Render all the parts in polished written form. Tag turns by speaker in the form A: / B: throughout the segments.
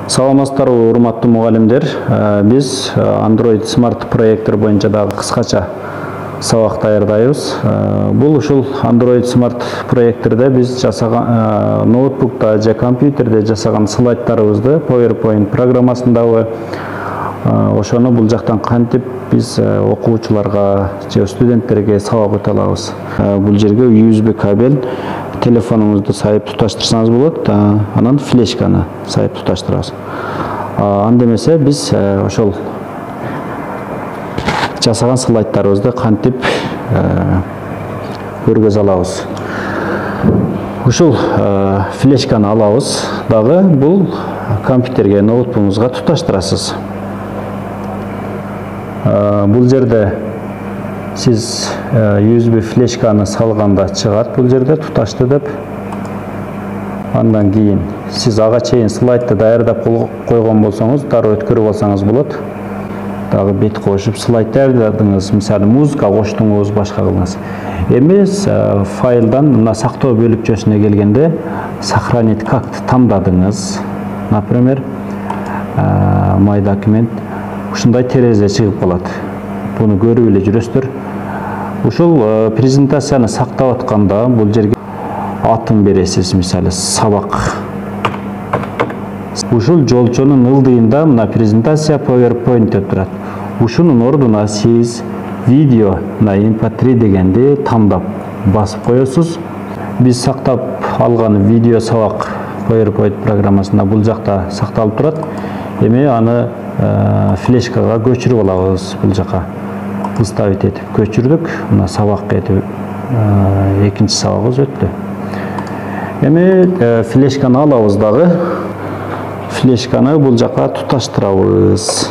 A: Саламатсыздар, урматтуу мугалимдер. Биз Android Smart проекттер боюнча дагы кыскача сабак даярдайбыз. Бул ушул Android Smart проекттерде биз жасаган ноутбукта же компьютерде жасаган слайдтарыбызды PowerPoint программасындагы ошону бул жактан кантип биз окуучуларга же студенттерге сабак өтө алабыз. Бул жерге USB кабель телефонуңузду сайып туташтырсаңыз болот, анан флешканы сайып туташтырабыз. Анда эмесе биз ошол жасаган слайдтарыбызды кантип көргөзө алабыз. Ушул флешканы алабыз дагы бул компьютерге, ноутбугуңузга туташтырасыз. Бул жерде сиз USB флешканы салганда чыгат бул жерде туташты деп. Андан кийин сиз ага чейин слайдты даярдап койгон болсоңуз, дароо өткөрүп алсаңыз болот. Дагы бет кошуп слайд даярдадыңыз, мисалы музыка коштуңуз, башка кылыңыз. Эмес файлдан мына сактоо бөлүкчөсүнө келгенде сохранить как тандадыңыз. Например, My Document ушундай терезе чыгып калат. Буну көрүп эле жүрөсүздөр. Ушул презентацияны сактап атканда бул жерге атын бересиз, мисалы сабак. Ушул жолчонун ылдыйында мына презентация PowerPoint деп турат. Ушунун ордуна сиз видео на MP3 дегенди тандап басып коесуз. Биз сактап алган видео сабак PowerPoint программасында бул жакта сакталып турат. Эми аны флешкага көчүрүп алабыз бул жака. Выставить этип көчүрдүк. Мына сабак этип экинчи сабагыбыз өттү. Эми флешканы алабыз дагы. Флешканы бул жака туташтырабыз.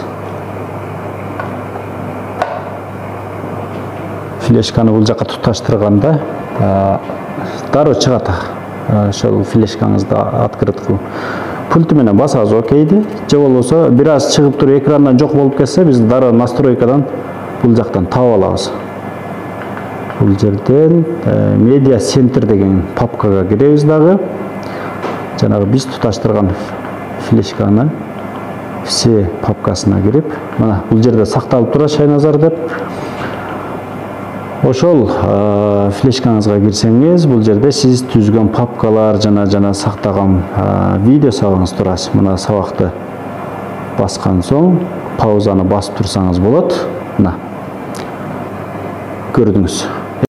A: Флешканы бул жака туташтырганда дароо чыгат. Ошол флешкаңызды открыть кылып пульт менен басабыз окейди. Же болбосо бир аз чыгып туруп экрандан жок болуп кетсе, биз дароо настройкадан бул жактан таап алабыз. Бул жерден Media Center деген папкага киребиз дагы. Жанагы биз туташтырган флешканы все папкасына кирип, мына бул жерде сакталып турат Шайназар деп. Ошол флешкаңызга кирсеңиз, бул жерде сиз түзгөн папкалар жана сактаган видео сабагыңыз турат. Мына сабакты баскан соң паузаны басып турсаңыз болот. Мына көрдүңүз.